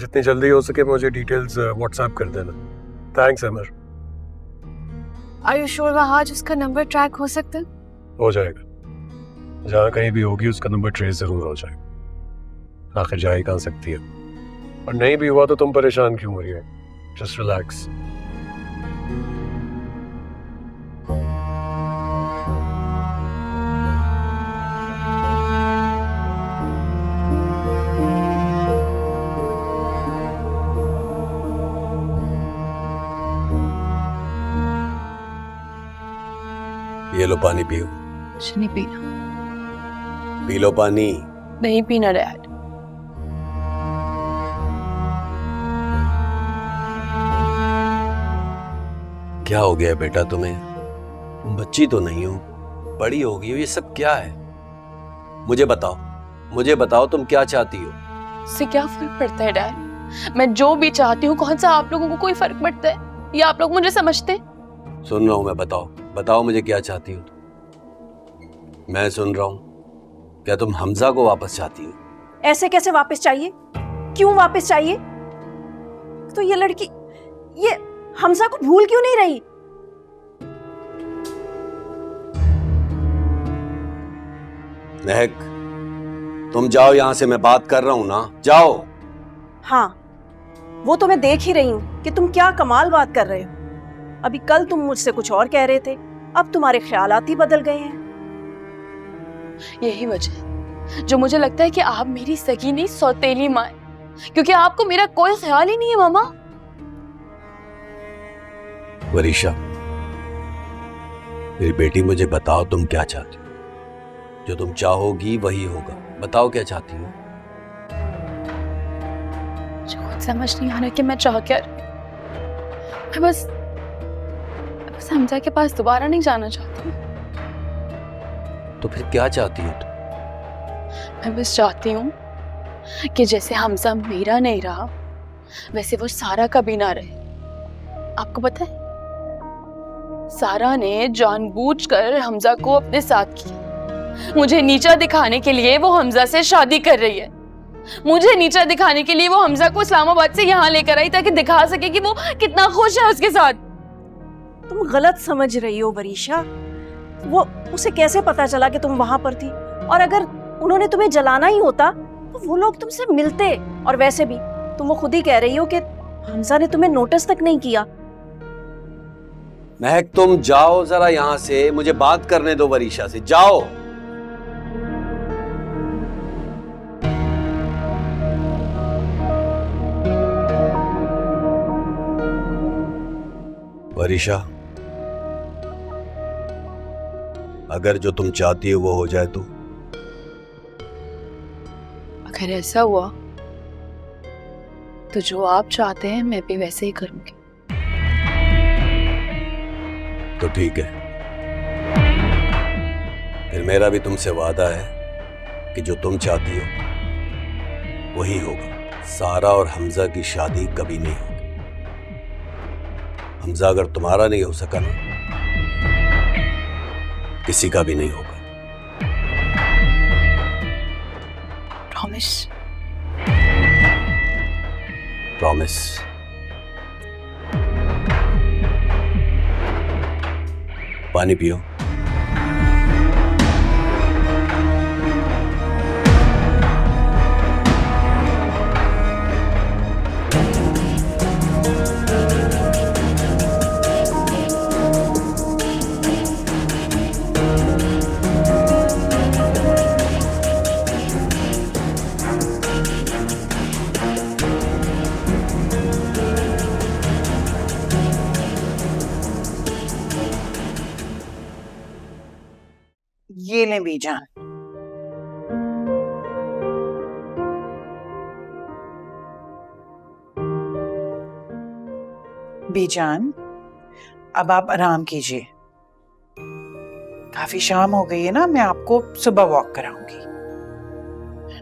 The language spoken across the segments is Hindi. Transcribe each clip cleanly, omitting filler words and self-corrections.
जितनी जल्दी हो सके मुझे डिटेल्स व्हाट्सएप कर देना। Thanks Amar. Are you sure वहाँ आज उसका नंबर ट्रैक हो सकता है? हो जाएगा, जहाँ कहीं भी होगी उसका नंबर ट्रेस जरूर हो जाएगा। आखिर जा ही कहाँ सकती है, और नहीं भी हुआ तो तुम परेशान क्यों हो रही है? Just relax. ये लो पानी पियो। कुछ नहीं पीना। पी लो पानी। नहीं पीना डैड। क्या हो गया बेटा तुम्हें? तुम बच्ची तो नहीं हो, बड़ी हो गई हो, ये सब क्या है? मुझे बताओ तुम क्या चाहती हो? इससे क्या फर्क पड़ता है डैड? मैं जो भी चाहती हूँ, कौन सा आप लोगों को कोई फर्क पड़ता है? या आप लोग मुझे समझते हैं? सुन रहा हूं मैं, बताओ मुझे क्या चाहती हो तुम? मैं सुन रहा हूं। क्या तुम हमजा को वापस चाहती हो? ऐसे कैसे वापस चाहिए? क्यों वापस चाहिए? तो ये लड़की ये हमजा को भूल क्यों नहीं रही? महक, तुम जाओ यहां से, मैं बात कर रहा हूं ना, जाओ। हाँ, वो तो मैं देख ही रही हूं कि तुम क्या कमाल बात कर रहे हो। अभी कल तुम मुझसे कुछ और कह रहे थे, अब तुम्हारे ख्यालात ही बदल गए हैं। यही वजह है जो मुझे लगता है कि आप मेरी सगी नहीं सौतेली माँ हैं, क्योंकि आपको मेरा कोई ख्याल ही नहीं है मामा। वरीशा, मेरी बेटी, मुझे बताओ तुम क्या चाहती हो? जो तुम चाहोगी वही होगा। बताओ क्या चाहती हो? मुझे खुद समझ नहीं आ रहा कि मैं चाह क्या रही हूं। मैं बस हमजा के पास दोबारा नहीं जाना चाहती। तो फिर क्या चाहती हो तुम? मैं बस चाहती हूँ कि जैसे हमजा मेरा नहीं रहा, वैसे वो सारा का भी ना रहे। आपको पता है, सारा ने जानबूझकर हमजा को अपने साथ किया। मुझे नीचा दिखाने के लिए वो हमजा से शादी कर रही है। मुझे नीचा दिखाने के लिए वो हमजा को इस्लामाबाद से यहाँ लेकर आई ताकि दिखा सके कि वो कितना खुश है उसके साथ। तुम गलत समझ रही हो वरीशा। वो उसे कैसे पता चला कि तुम वहां पर थी? और अगर उन्होंने तुम्हें जलाना ही होता तो वो लोग तुमसे मिलते। और वैसे भी तुम वो खुद ही कह रही हो कि हमजा ने तुम्हें नोटिस तक नहीं किया। महक, तुम जाओ जरा यहां से, मुझे बात करने दो वरीशा से। जाओ। वरीशा, अगर जो तुम चाहती हो वो हो जाए तो? अगर ऐसा हुआ तो जो आप चाहते हैं मैं भी वैसे ही करूंगी। तो ठीक है, फिर मेरा भी तुमसे वादा है कि जो तुम चाहती हो वही होगा। सारा और हमजा की शादी कभी नहीं होगी। हमजा अगर तुम्हारा नहीं हो सका ना, किसी का भी नहीं होगा। प्रॉमिस? प्रॉमिस। पानी पियो। ये लें बीजान। बीजान, अब आप आराम कीजिए। काफी शाम हो गई है ना, मैं आपको सुबह वॉक कराऊंगी।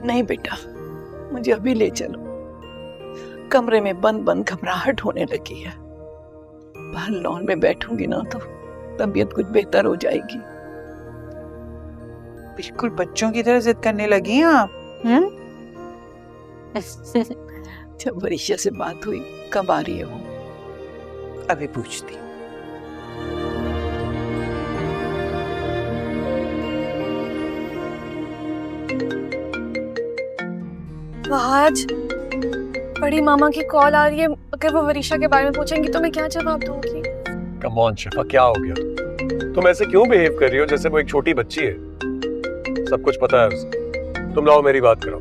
नहीं बेटा, मुझे अभी ले चलो। कमरे में बंद बंद घबराहट होने लगी है। बाहर लॉन में बैठूंगी ना तो तबीयत कुछ बेहतर हो जाएगी। बिल्कुल बच्चों की तरह जिद करने लगी हैं आप। जब वरीशा से बात हुई, कब आ रही है वो? अभी पूछती हूँ। आज बड़ी मामा की कॉल आ रही है। अगर वो वरीशा के बारे में पूछेंगी तो मैं क्या जवाब दूंगी? कम ऑन शिफा, क्या हो गया? तुम ऐसे क्यों बिहेव कर रही हो जैसे वो एक छोटी बच्ची है? सब कुछ पता है उसे। तुम लाओ मेरी बात करो।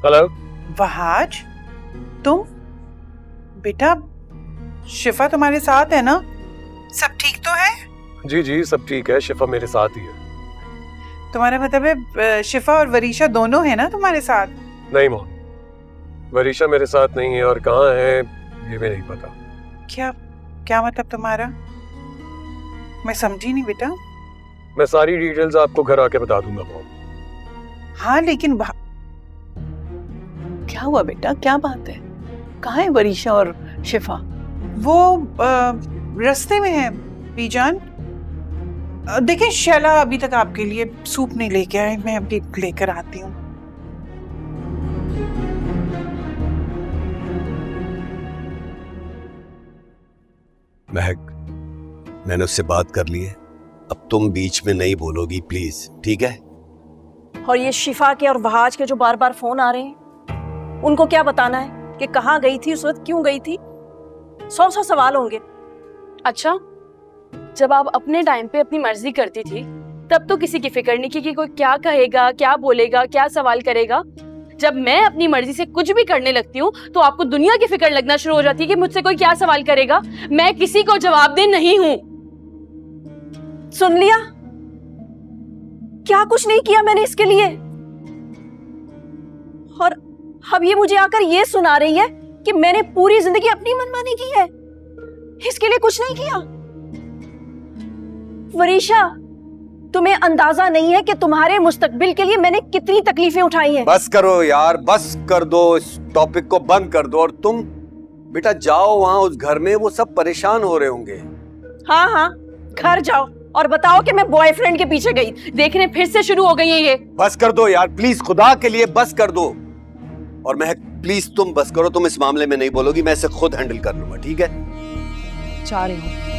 हेलो वहाज, तुम बेटा, शिफा तुम्हारे साथ है ना? सब ठीक तो है? जी जी, सब ठीक है। शिफा मेरे साथ ही है। तुम्हारा मतलब है शिफा और वरीशा दोनों है ना तुम्हारे साथ? नहीं मोहन, वरीशा मेरे साथ नहीं है और कहाँ है ये भी नहीं पता। क्या क्या मतलब तुम्हारा? मैं समझी नहीं बेटा। मैं सारी डिटेल्स आपको घर आके बता दूंगा मोहन। हाँ लेकिन क्या हुआ बेटा, क्या बात है? कहाँ है वरीशा और शिफा? वो रास्ते में है बीजान। देखिए शैला अभी तक आपके लिए सूप नहीं लेके आए, मैं अभी लेकर आती हूँ। महक, मैंने उससे बात कर ली है। अब तुम बीच में नहीं बोलोगी प्लीज, ठीक है? और ये शिफा के और वहाज के जो बार बार फोन आ रहे हैं, उनको क्या बताना है कि कहाँ गई थी उस वक्त, क्यों गई थी? 100 सवाल होंगे। अच्छा, जब आप अपने टाइम पे अपनी मर्जी करती थी तब तो किसी की फिक्र नहीं की कि कोई क्या कहेगा, क्या बोलेगा, क्या सवाल करेगा। जब मैं अपनी मर्जी से कुछ भी करने लगती हूँ तो आपको दुनिया की फिक्र लगना शुरू हो जाती है कि मुझसे कोई क्या सवाल करेगा। मैं किसी को जवाबदेह नहीं हूँ। सुन लिया? क्या कुछ नहीं किया मैंने इसके लिए। और अब ये मुझे आकर ये सुना रही है कि मैंने पूरी जिंदगी अपनी मनमानी की है, इसके लिए कुछ नहीं किया। वरीशा, तुम्हें अंदाजा नहीं है कि तुम्हारे मुस्तकबिल के लिए मैंने कितनी तकलीफें उठाई हैं। बस करो यार, बस कर दो, इस टॉपिक को बंद कर दो। और तुम बेटा जाओ वहां उस घर में, वो सब परेशान हो रहे होंगे। हाँ हाँ, घर जाओ और बताओ कि मैं बॉयफ्रेंड के पीछे गई। देखने फिर से शुरू हो गई है ये। बस कर दो यार प्लीज, खुदा के लिए बस कर दो। और महक प्लीज तुम बस करो, तुम इस मामले में नहीं बोलोगी, मैं इसे खुद हैंडल कर लूंगा, ठीक है? जा रही हूँ।